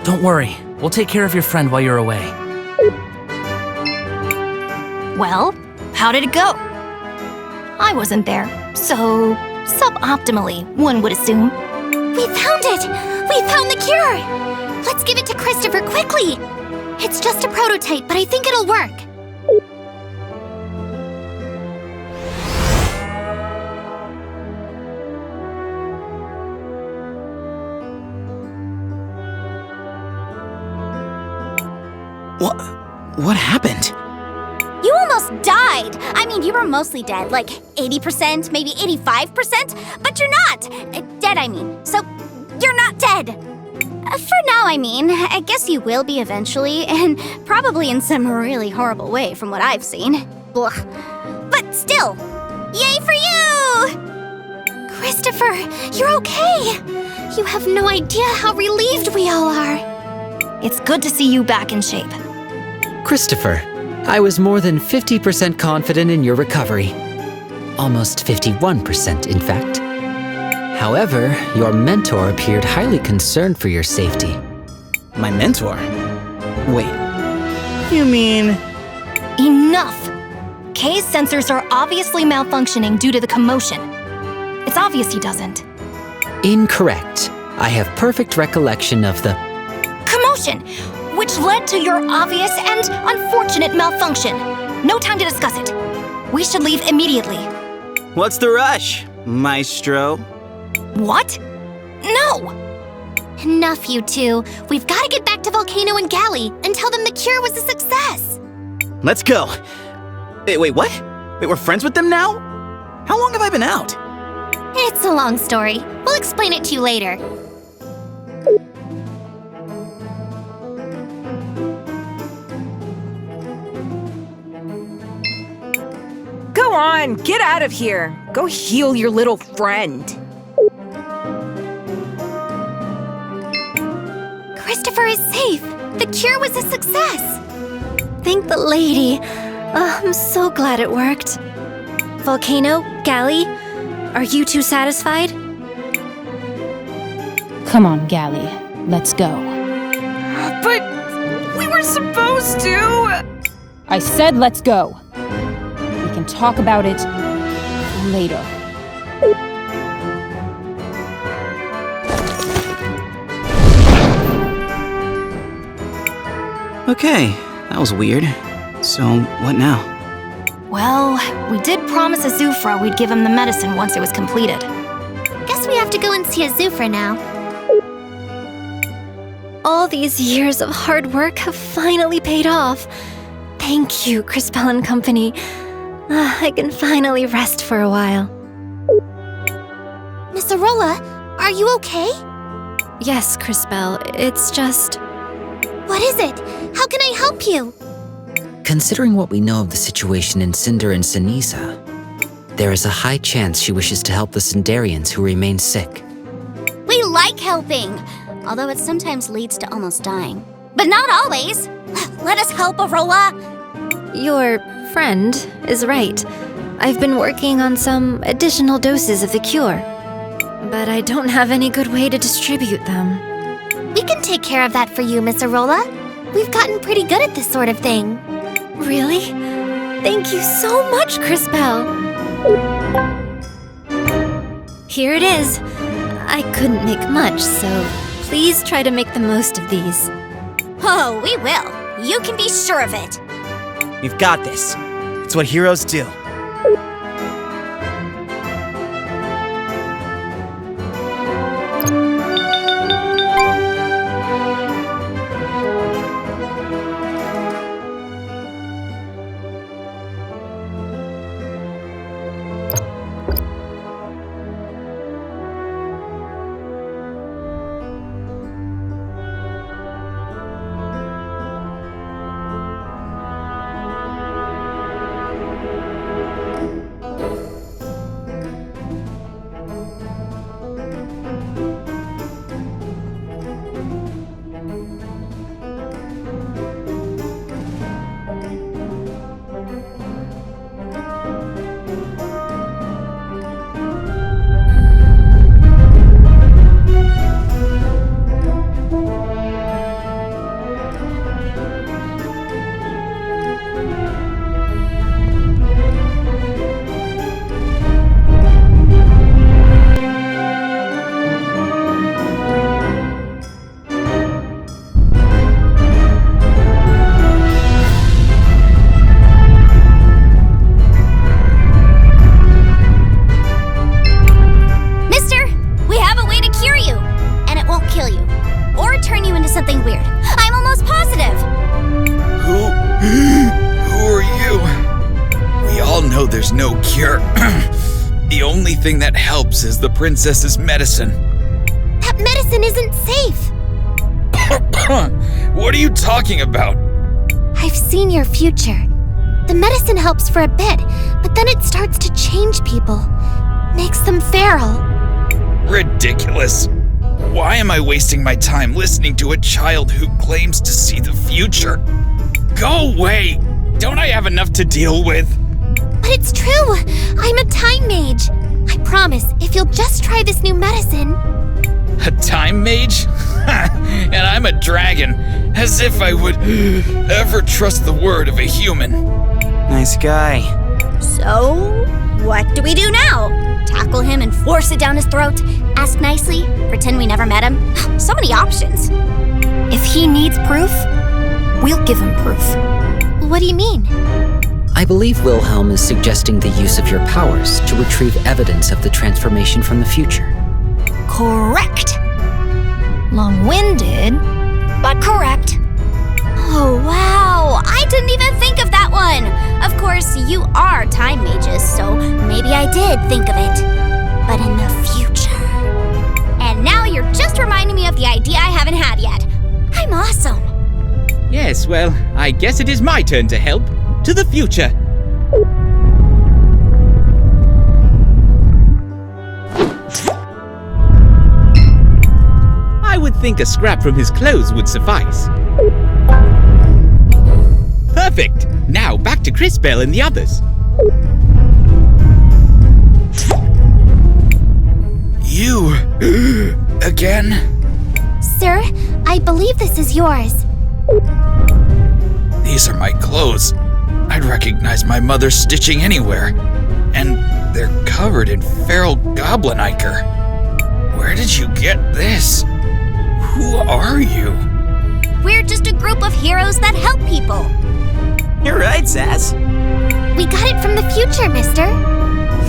Don't worry, we'll take care of your friend while you're away. Well, how did it go? I wasn't there, so suboptimally, one would assume. We found it! We found the cure! Let's give it to Cristopher quickly! It's just a prototype, but I think it'll work. What happened? You almost died! I mean, you were mostly dead, like 80%, maybe 85%, but you're not! Dead, I mean. So, you're not dead! For now, I mean. I guess you will be eventually, and probably in some really horrible way from what I've seen. Blah. But still, yay for you! Cristopher, you're okay! You have no idea how relieved we all are. It's good to see you back in shape. Cristopher, I was more than 50% confident in your recovery. Almost 51%, in fact. However, your mentor appeared highly concerned for your safety. My mentor? Wait, you mean... Enough! Kay's sensors are obviously malfunctioning due to the commotion. It's obvious he doesn't. Incorrect. I have perfect recollection of the Commotion! Which led to your obvious and unfortunate malfunction. No time to discuss it. We should leave immediately. What's the rush, Maestro? What? No! Enough, you two. We've got to get back to Volcano and Galley and tell them the cure was a success. Let's go. Wait, what? Wait, we're friends with them now? How long have I been out? It's a long story. We'll explain it to you later. Go on, get out of here. Go heal your little friend. Cristopher is safe. The cure was a success. Thank the lady. I'm so glad it worked. Volcano, Galley, are you two satisfied? Come on, Galley. Let's go. But we were supposed to. I said let's go. We can talk about it later. Okay, that was weird. So, what now? Well, we did promise Azufra we'd give him the medicine once it was completed. Guess we have to go and see Azufra now. All these years of hard work have finally paid off. Thank you, Crisbell and Company. I can finally rest for a while. Miss Arola, are you okay? Yes, Crisbell. It's just... What is it? How can I help you? Considering what we know of the situation in Cinder and Sinisa, there is a high chance she wishes to help the Cinderians who remain sick. We like helping, although it sometimes leads to almost dying. But not always. Let us help, Arola. Your friend is right. I've been working on some additional doses of the cure, but I don't have any good way to distribute them. We can take care of that for you, Miss Arola. We've gotten pretty good at this sort of thing. Really? Thank you so much, Crisbell. Here it is. I couldn't make much, so please try to make the most of these. Oh, we will. You can be sure of it. We've got this. It's what heroes do. cure. The only thing that helps is the princess's medicine. That medicine isn't safe. What are you talking about? I've seen your future. The medicine helps for a bit, but then it starts to change people. Makes them feral. Ridiculous. Why am I wasting my time listening to a child who claims to see the future? Go away! Don't I have enough to deal with? But it's true! I'm a time mage. I promise, if you'll just try this new medicine... A time mage? And I'm a dragon. As if I would ever trust the word of a human. Nice guy. So, what do we do now? Tackle him and force it down his throat? Ask nicely? Pretend we never met him? So many options. If he needs proof, we'll give him proof. What do you mean? I believe Wilhelm is suggesting the use of your powers to retrieve evidence of the transformation from the future. Correct. Long-winded, but correct. Oh, wow! I didn't even think of that one! Of course, you are time mages, so maybe I did think of it. But in the future. And now you're just reminding me of the idea I haven't had yet. I'm awesome. Yes, well, I guess it is my turn to help. To the future. I would think a scrap from his clothes would suffice. Perfect! Now back to Crisbell and the others. You... again? Sir, I believe this is yours. These are my clothes. I'd recognize my mother's stitching anywhere. And they're covered in feral goblin ichor. Where did you get this? Who are you? We're just a group of heroes that help people. You're right, Zaz. We got it from the future, mister.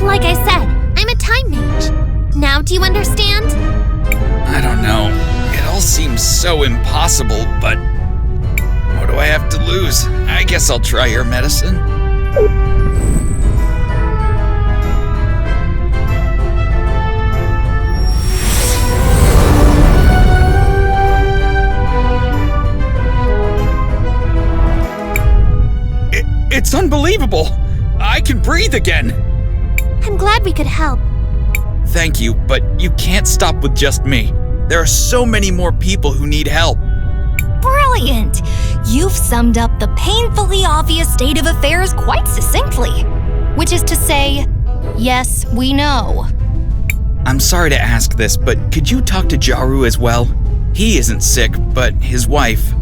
Like I said, I'm a time mage. Now do you understand? I don't know. It all seems so impossible, but what do I have to lose? I guess I'll try your medicine. It's unbelievable! I can breathe again! I'm glad we could help. Thank you, but you can't stop with just me. There are so many more people who need help. Brilliant! You've summed up the painfully obvious state of affairs quite succinctly. Which is to say, yes, we know. I'm sorry to ask this, but could you talk to Jaru as well? He isn't sick, but his wife.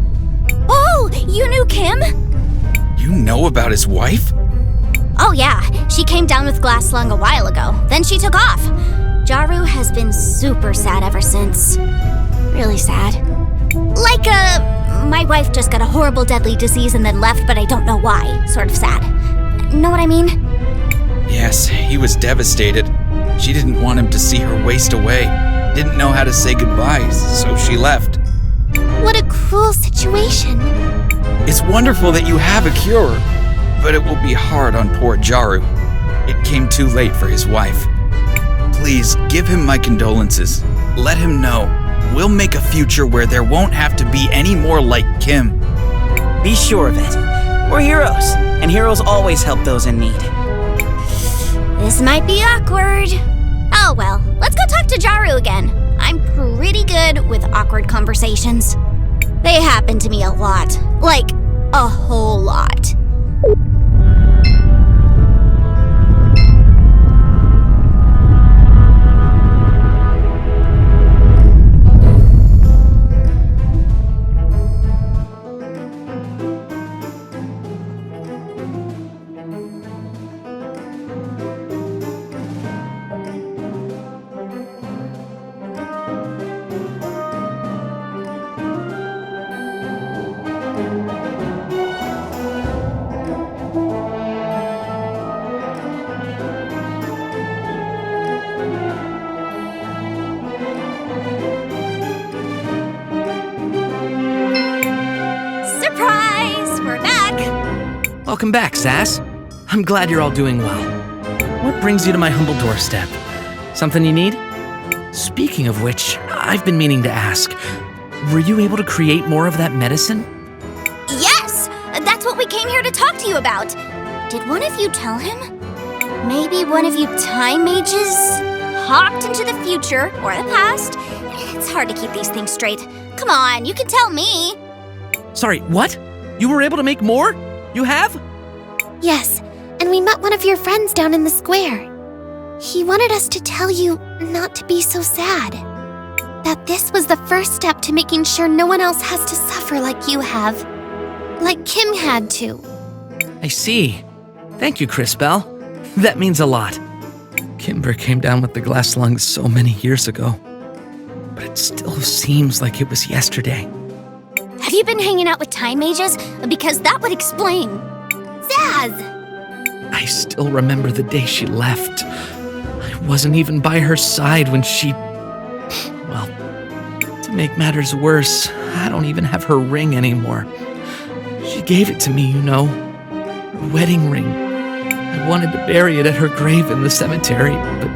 Oh, you knew Kim? You know about his wife? Oh yeah, she came down with glass lung a while ago. Then she took off. Jaru has been super sad ever since. Really sad. Like, my wife just got a horrible deadly disease and then left, but I don't know why. Sort of sad. Know what I mean? Yes, he was devastated. She didn't want him to see her waste away. Didn't know how to say goodbye, so she left. What a cruel situation. It's wonderful that you have a cure, but it will be hard on poor Jaru. It came too late for his wife. Please, give him my condolences. Let him know. We'll make a future where there won't have to be any more like Kim. Be sure of it. We're heroes, and heroes always help those in need. This might be awkward. Oh well, let's go talk to Jaru again. I'm pretty good with awkward conversations. They happen to me a lot. Like, a whole lot. Welcome back, Sass. I'm glad you're all doing well. What brings you to my humble doorstep? Something you need? Speaking of which, I've been meaning to ask. Were you able to create more of that medicine? Yes! That's what we came here to talk to you about. Did one of you tell him? Maybe one of you time mages hopped into the future or the past? It's hard to keep these things straight. Come on, you can tell me. Sorry, what? You were able to make more? You have? Yes, and we met one of your friends down in the square. He wanted us to tell you not to be so sad. That this was the first step to making sure no one else has to suffer like you have. Like Kim had to. I see. Thank you, Crisbell. That means a lot. Kimber came down with the glass lungs so many years ago. But it still seems like it was yesterday. Have you been hanging out with time mages? Because that would explain. Zaz! I still remember the day she left. I wasn't even by her side when she... Well, to make matters worse, I don't even have her ring anymore. She gave it to me, you know. Her wedding ring. I wanted to bury it at her grave in the cemetery, but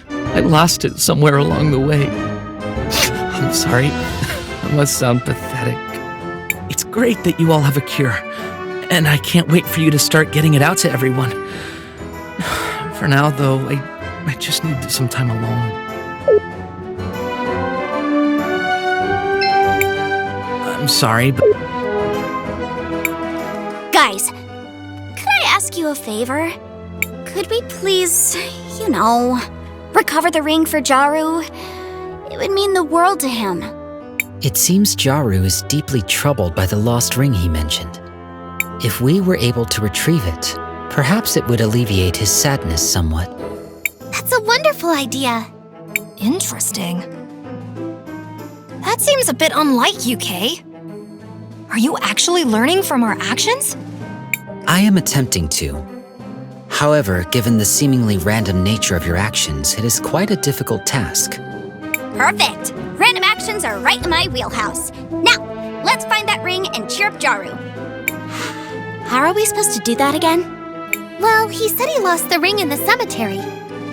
I lost it somewhere along the way. I'm sorry. I must sound pathetic. It's great that you all have a cure, and I can't wait for you to start getting it out to everyone. For now, though, I just need some time alone. I'm sorry, but... Guys, could I ask you a favor? Could we please, recover the ring for Jaru? It would mean the world to him. It seems Jaru is deeply troubled by the lost ring he mentioned. If we were able to retrieve it, perhaps it would alleviate his sadness somewhat. That's a wonderful idea. Interesting. That seems a bit unlike you, Kay. Are you actually learning from our actions? I am attempting to. However, given the seemingly random nature of your actions, it is quite a difficult task. Perfect! Random actions are right in my wheelhouse. Now, let's find that ring and cheer up Jaru. How are we supposed to do that again? Well, he said he lost the ring in the cemetery.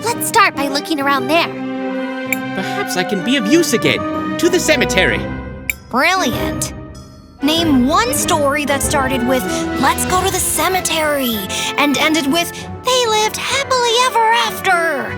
Let's start by looking around there. Perhaps I can be of use again. To the cemetery. Brilliant. Name one story that started with, "Let's go to the cemetery," and ended with, "They lived happily ever after."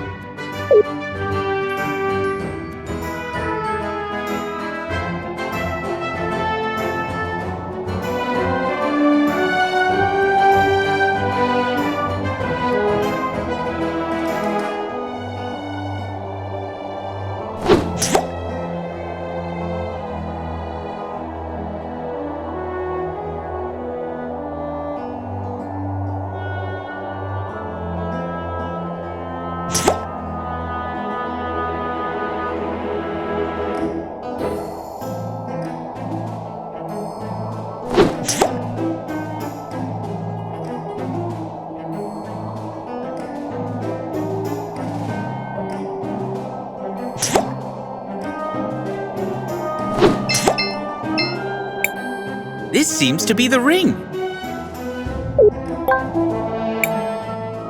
This seems to be the ring.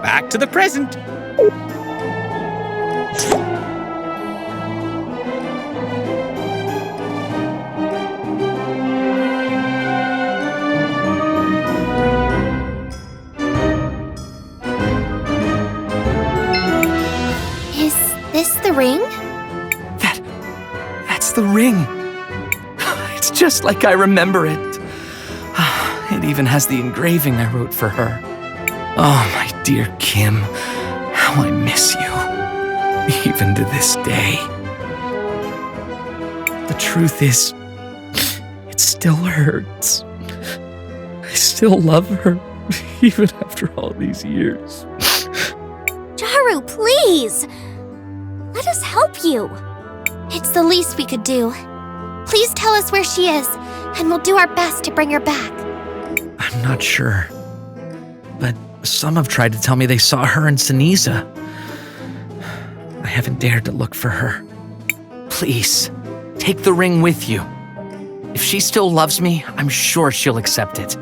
Back to the present. Is this the ring? That's the ring. It's just like I remember it. It even has the engraving I wrote for her. Oh, my dear Kim, how I miss you, even to this day. The truth is, it still hurts. I still love her, even after all these years. Jaru, please! Let us help you. It's the least we could do. Please tell us where she is, and we'll do our best to bring her back. I'm not sure, but some have tried to tell me they saw her in Seniza. I haven't dared to look for her. Please, take the ring with you. If she still loves me, I'm sure she'll accept it.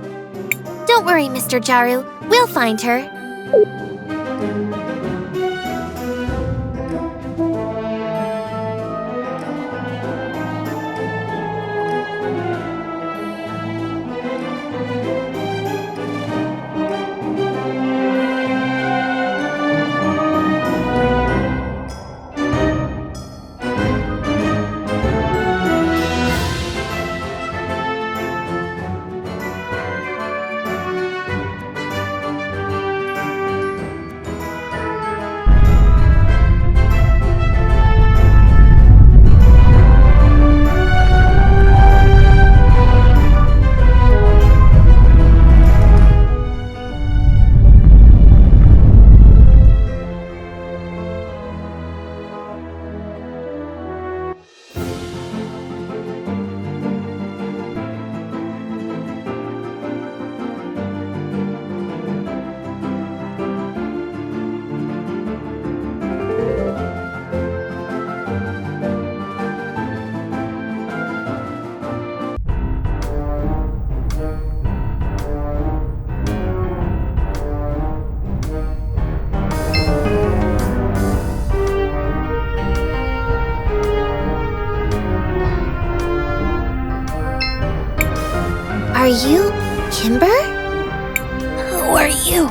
Don't worry, Mr. Jaru. We'll find her. Are you Kimber? Who are you?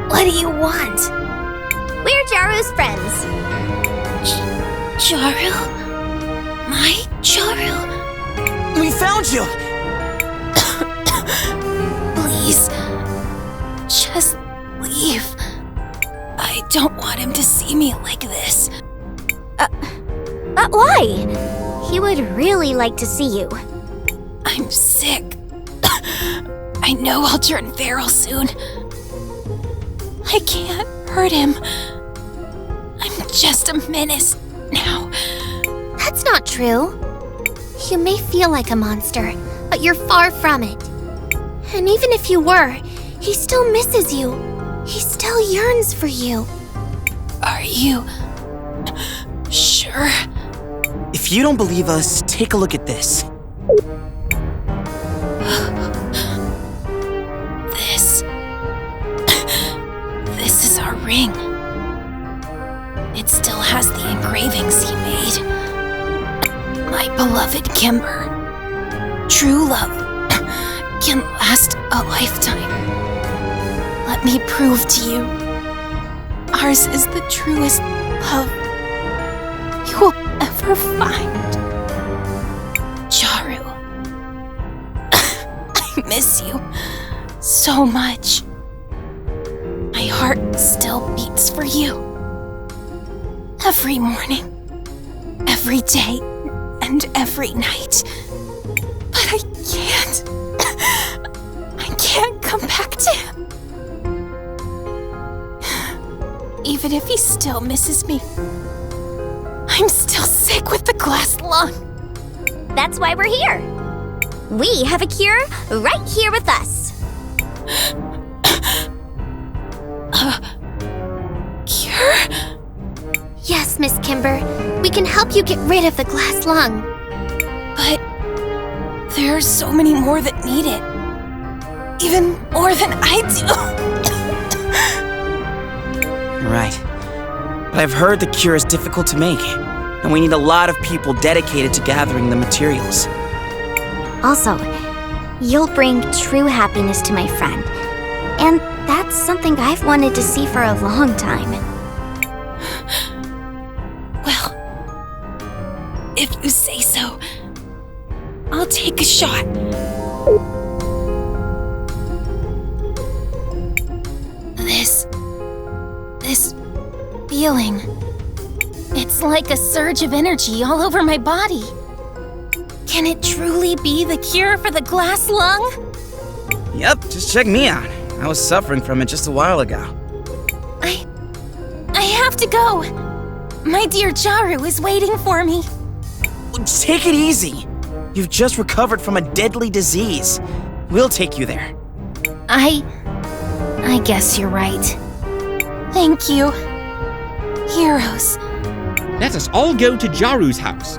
What do you want? We're Jaru's friends. Jaru? My Jaru? We found you! Please, just leave. I don't want him to see me like this. Why? He would really like to see you. I'm sick. I know I'll turn feral soon. I can't hurt him. I'm just a menace now. That's not true. You may feel like a monster, but you're far from it. And even if you were, he still misses you. He still yearns for you. Are you sure? If you don't believe us, take a look at this. This is our ring. It still has the engravings he made. My beloved Kimber. True love can last a lifetime. Let me prove to you, ours is the truest love you will ever find. Jaru, I miss you so much. My heart still beats for you. Every morning, every day, and every night. But I can't come back to him. Even if he still misses me, I'm still sick with the glass lung. That's why we're here. We have a cure right here with us. Cure? Yes, Miss Kimber. We can help you get rid of the glass lung. But there are so many more that need it. Even more than I do. You're right. But I've heard the cure is difficult to make, and we need a lot of people dedicated to gathering the materials. Also, you'll bring true happiness to my friend. And that's something I've wanted to see for a long time. Well, if you say so, I'll take a shot. This feeling, it's like a surge of energy all over my body. Can it truly be the cure for the glass lung? Yep, just check me out. I was suffering from it just a while ago. I have to go. My dear Jaru is waiting for me. Take it easy. You've just recovered from a deadly disease. We'll take you there. I guess you're right. Thank you. Heroes. Let us all go to Jaru's house.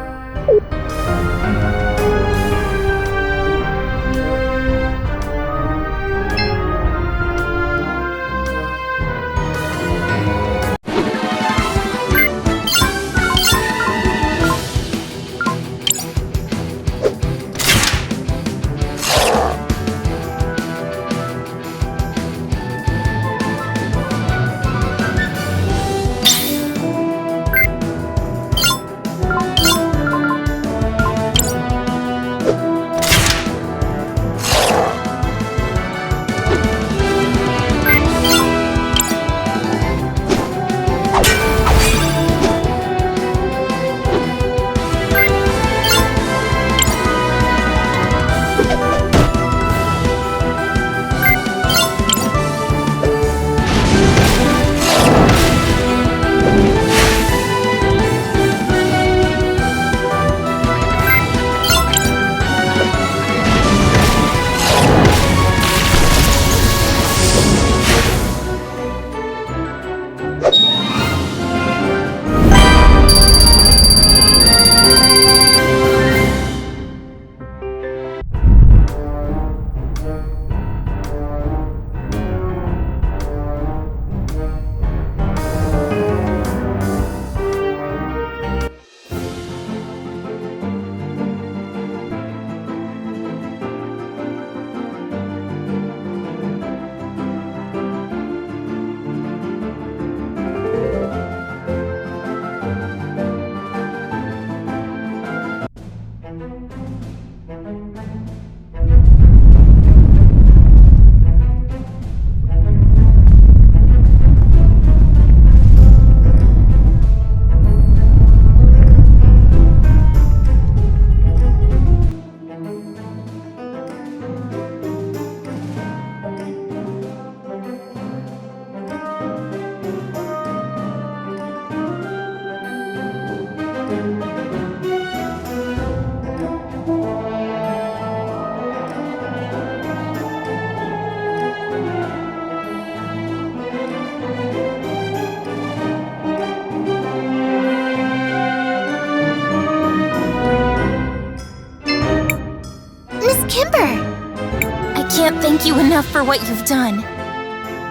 thank you enough for what you've done.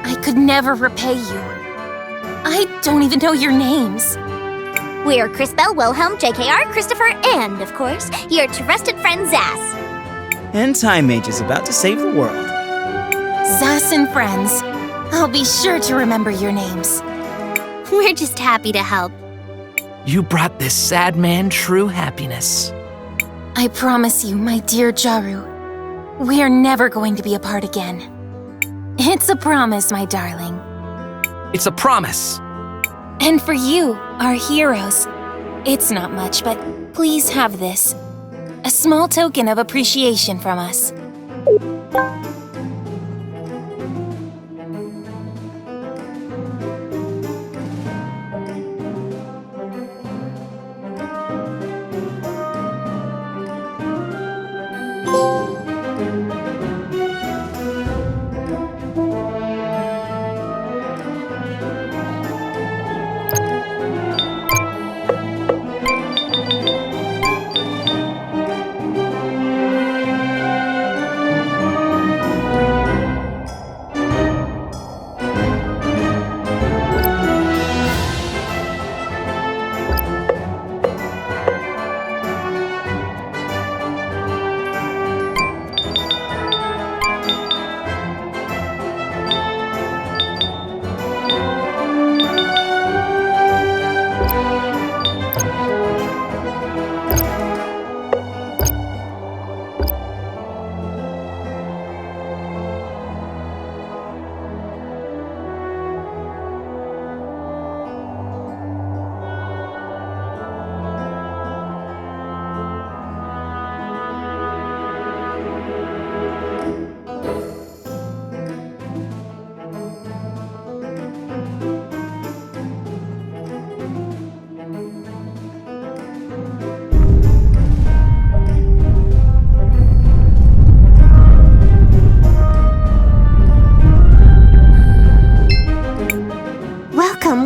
I could never repay you. I don't even know your names. We're Crisbell, Wilhelm, JKR, Cristopher, and, of course, your trusted friend Zas. And Time Mage is about to save the world. Zas and friends. I'll be sure to remember your names. We're just happy to help. You brought this sad man true happiness. I promise you, my dear Jaru, we are never going to be apart again. It's a promise, my darling. It's a promise. And for you, our heroes, it's not much, but please have this. A small token of appreciation from us.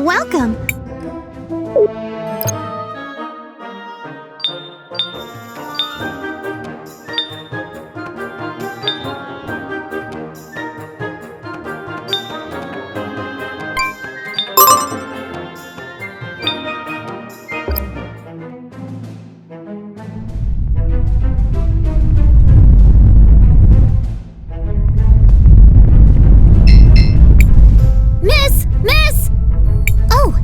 Welcome. Miss! Oh,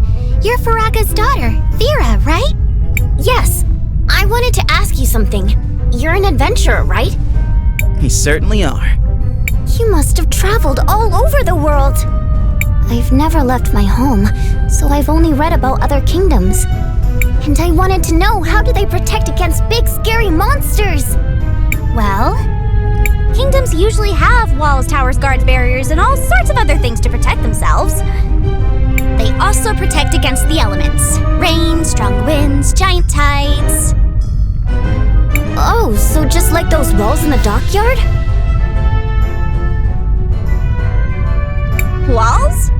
you're Faraga's daughter, Vera, right? Yes. I wanted to ask you something. You're an adventurer, right? We certainly are. You must have traveled all over the world. I've never left my home, so I've only read about other kingdoms. And I wanted to know, how do they protect against big, scary monsters? Well, kingdoms usually have walls, towers, guards, barriers, and all sorts of other things to protect themselves. They also protect against the elements. Rain, strong winds, giant tides. Oh, so just like those walls in the dockyard? Walls?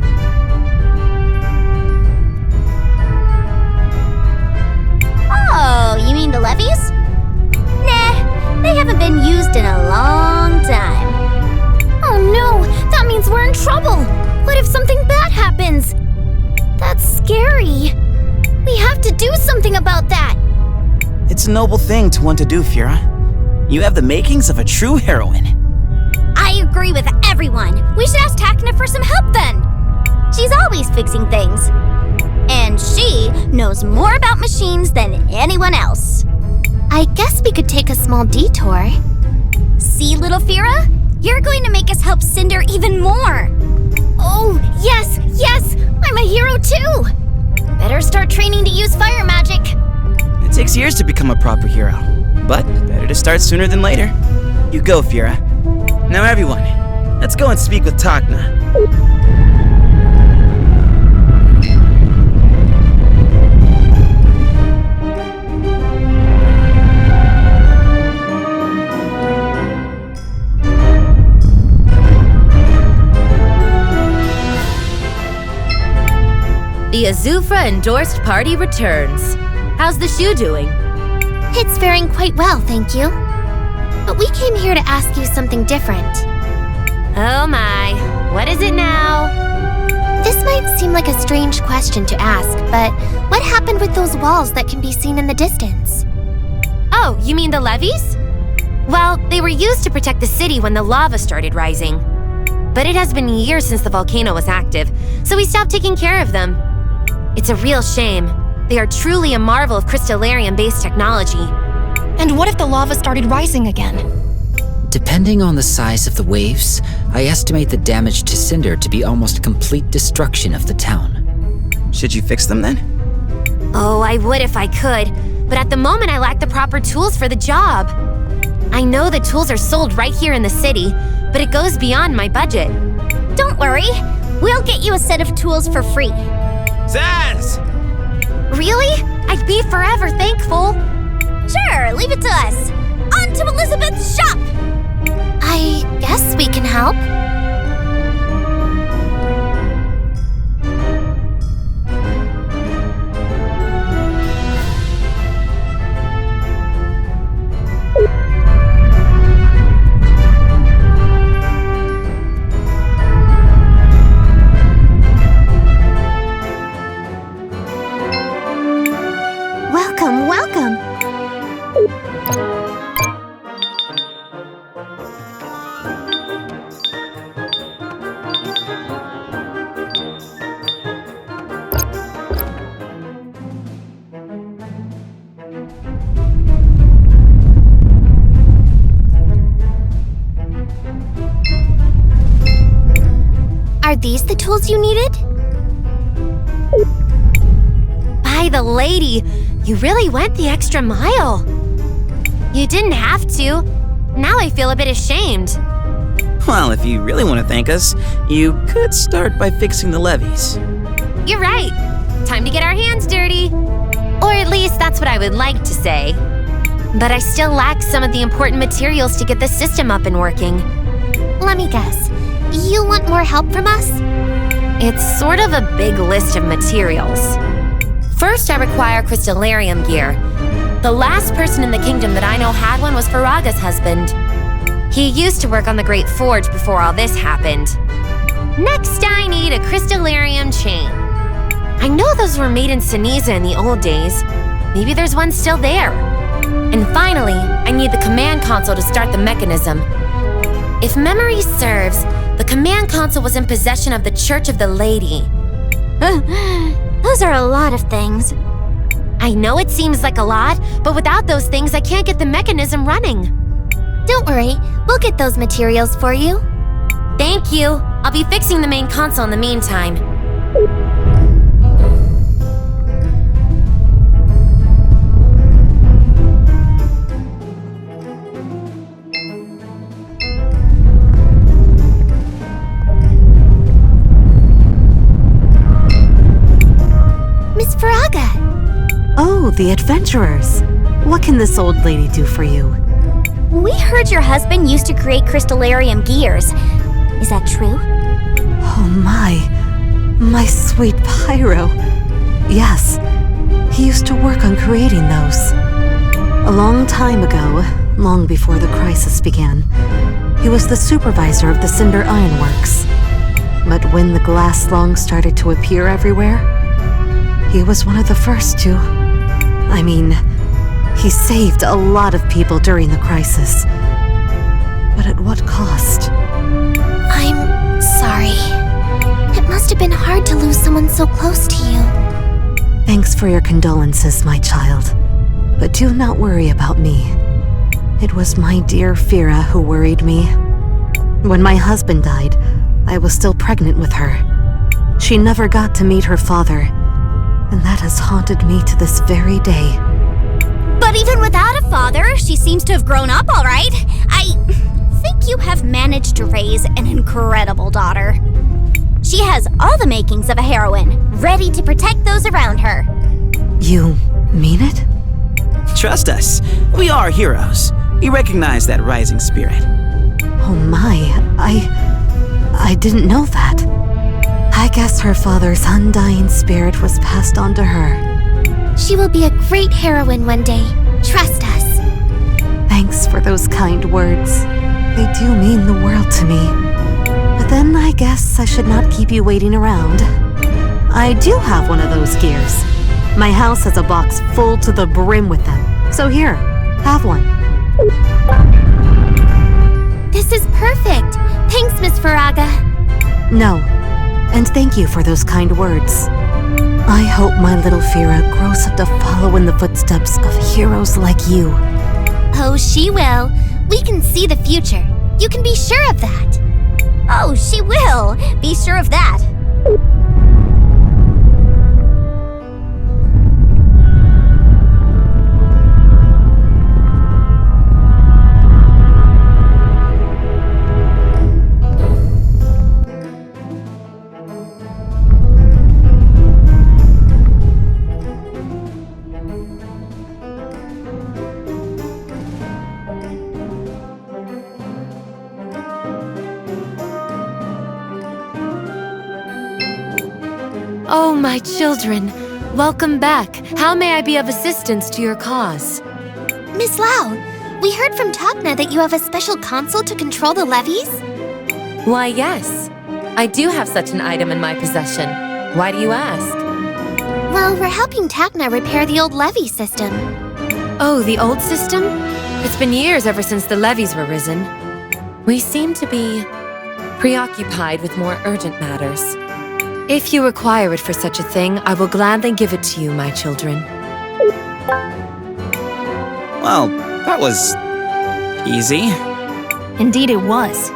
Oh, you mean the levees? Nah, they haven't been used in a long time. Oh no, that means we're in trouble. What if something bad happens? That's scary. We have to do something about that. It's a noble thing to want to do, Fira. You have the makings of a true heroine. I agree with everyone. We should ask Takna for some help then. She's always fixing things. And she knows more about machines than anyone else. I guess we could take a small detour. See, little Fira? You're going to make us help Cinder even more. Oh, yes! I'm a hero too! Better start training to use fire magic. It takes years to become a proper hero, but better to start sooner than later. You go, Fira. Now everyone, let's go and speak with Takna. The Azufra-endorsed party returns. How's the shoe doing? It's faring quite well, thank you. But we came here to ask you something different. Oh my, what is it now? This might seem like a strange question to ask, but what happened with those walls that can be seen in the distance? Oh, you mean the levees? Well, they were used to protect the city when the lava started rising. But it has been years since the volcano was active, so we stopped taking care of them. It's a real shame. They are truly a marvel of crystallarium-based technology. And what if the lava started rising again? Depending on the size of the waves, I estimate the damage to Cinder to be almost complete destruction of the town. Should you fix them then? Oh, I would if I could, but at the moment I lack the proper tools for the job. I know the tools are sold right here in the city, but it goes beyond my budget. Don't worry, we'll get you a set of tools for free. Zaz! Really? I'd be forever thankful. Sure, leave it to us. On to Elizabeth's shop! I guess we can help. Welcome, welcome. Are these the tools you needed? By the lady, you really went the extra mile. You didn't have to. Now I feel a bit ashamed. Well, if you really want to thank us, you could start by fixing the levees. You're right. Time to get our hands dirty. Or at least that's what I would like to say. But I still lack some of the important materials to get the system up and working. Let me guess. You want more help from us? It's sort of a big list of materials. First, I require crystallarium gear. The last person in the kingdom that I know had one was Faraga's husband. He used to work on the Great Forge before all this happened. Next, I need a crystallarium chain. I know those were made in Seniza in the old days. Maybe there's one still there. And finally, I need the command console to start the mechanism. If memory serves, the command console was in possession of the Church of the Lady. Those are a lot of things. I know it seems like a lot, but without those things, I can't get the mechanism running. Don't worry, we'll get those materials for you. Thank you. I'll be fixing the main console in the meantime. Miss Faraga! Oh, the adventurers. What can this old lady do for you? We heard your husband used to create crystallarium gears. Is that true? Oh my sweet Pyro. Yes, he used to work on creating those. A long time ago, long before the crisis began, he was the supervisor of the Cinder Ironworks. But when the glass lungs started to appear everywhere, he was one of the first to... I mean, he saved a lot of people during the crisis. But at what cost? I'm sorry. It must have been hard to lose someone so close to you. Thanks for your condolences, my child. But do not worry about me. It was my dear Fira who worried me. When my husband died, I was still pregnant with her. She never got to meet her father, and that has haunted me to this very day. But even without a father, she seems to have grown up all right. I think you have managed to raise an incredible daughter. She has all the makings of a heroine, ready to protect those around her. You mean it? Trust us, we are heroes. We recognize that rising spirit. Oh my, I didn't know that. I guess her father's undying spirit was passed on to her. She will be a great heroine one day. Trust us. Thanks for those kind words. They do mean the world to me. I guess I should not keep you waiting around. I do have one of those gears. My house has a box full to the brim with them. So here, have one. This is perfect. Thanks, Miss Faraga. No, and thank you for those kind words. I hope my little Fira grows up to follow in the footsteps of heroes like you. Oh, she will. We can see the future. You can be sure of that. Oh, she will. Be sure of that. Oh, my children. Welcome back. How may I be of assistance to your cause? Miss Lau, we heard from Takna that you have a special console to control the levies? Why, yes. I do have such an item in my possession. Why do you ask? Well, we're helping Takna repair the old levy system. Oh, the old system? It's been years ever since the levies were risen. We seem to be preoccupied with more urgent matters. If you require it for such a thing, I will gladly give it to you, my children. Well, that was easy. Indeed it was.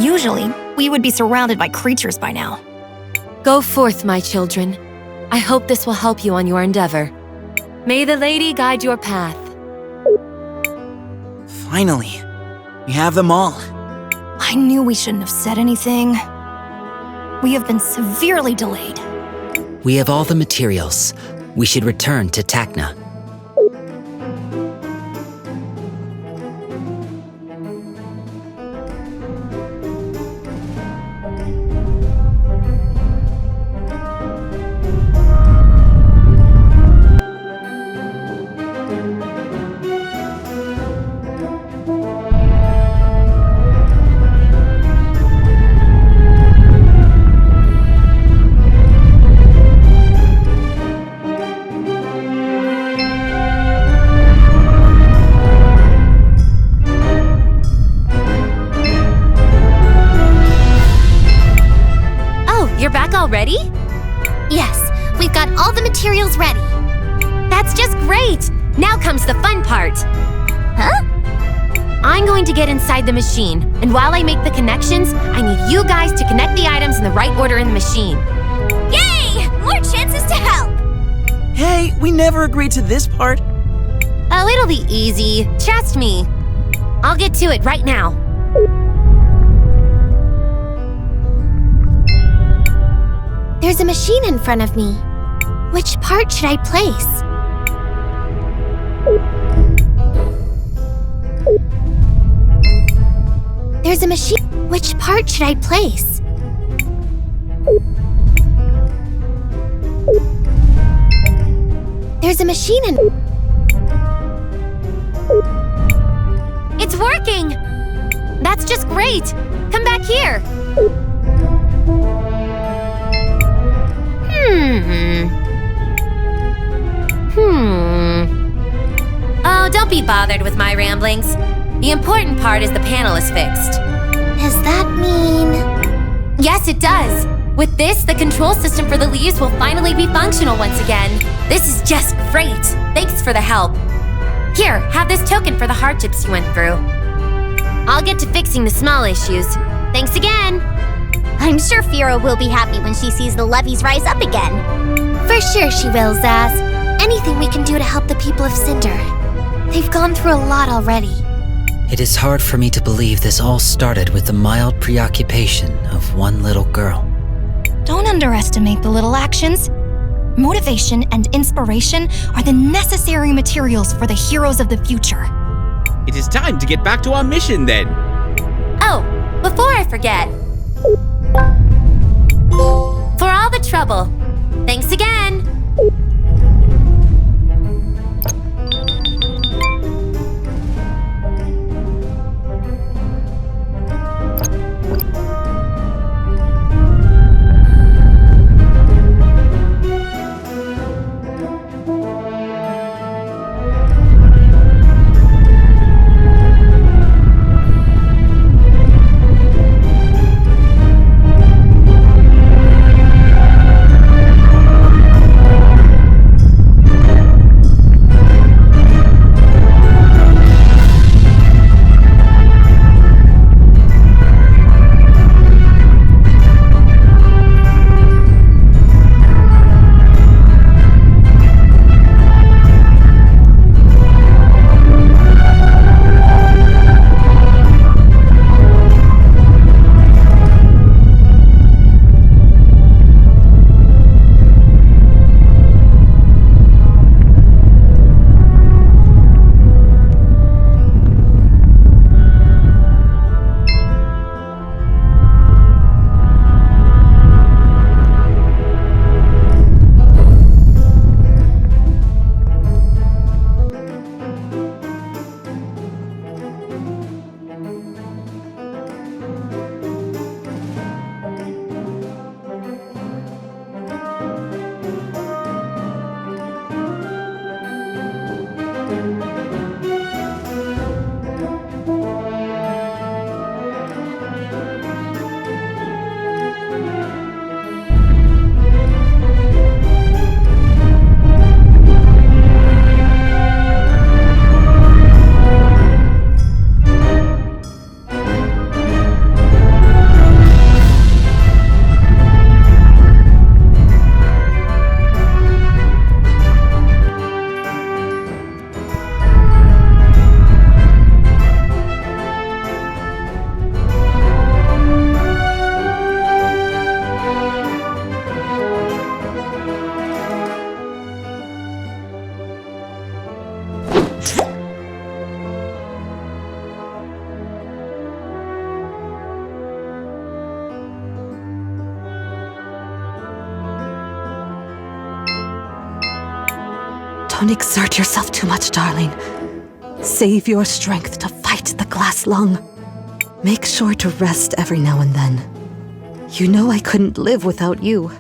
Usually, we would be surrounded by creatures by now. Go forth, my children. I hope this will help you on your endeavor. May the lady guide your path. Finally, we have them all. I knew we shouldn't have said anything. We have been severely delayed. We have all the materials. We should return to Takna. Already? Yes, we've got all the materials ready. That's just great! Now comes the fun part. Huh? I'm going to get inside the machine, and while I make the connections, I need you guys to connect the items in the right order in the machine. Yay! More chances to help! Hey, we never agreed to this part. Oh, it'll be easy. Trust me. I'll get to it right now. There's a machine in front of me. Which part should I place? There's a machine. Which part should I place? There's a machine in... It's working! That's just great! Come back here! Oh, don't be bothered with my ramblings. The important part is the panel is fixed. Does that mean... Yes, it does. With this, the control system for the leaves will finally be functional once again. This is just great. Thanks for the help. Here, have this token for the hardships you went through. I'll get to fixing the small issues. Thanks again. I'm sure Fira will be happy when she sees the levies rise up again. For sure she will, Zaz. Anything we can do to help the people of Cinder. They've gone through a lot already. It is hard for me to believe this all started with the mild preoccupation of one little girl. Don't underestimate the little actions. Motivation and inspiration are the necessary materials for the heroes of the future. It is time to get back to our mission then. Oh, before I forget. For all the trouble, thanks again. Don't exert yourself too much, darling. Save your strength to fight the glass lung. Make sure to rest every now and then. You know I couldn't live without you.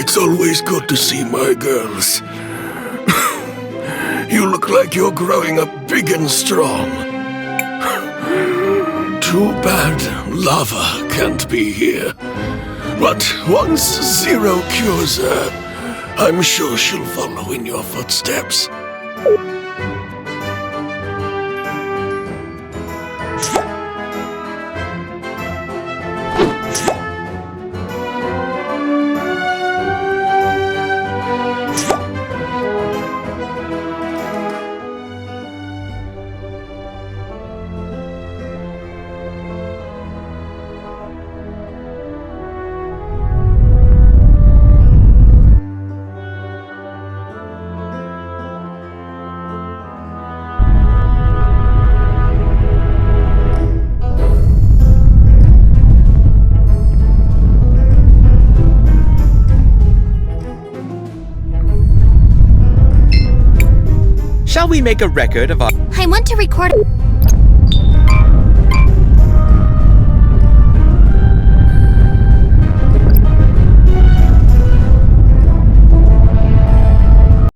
It's always good to see my girls. You look like you're growing up big and strong. Too bad lava can't be here. But once Zero cures her, I'm sure she'll follow in your footsteps. Shall we make a record of our... I want to record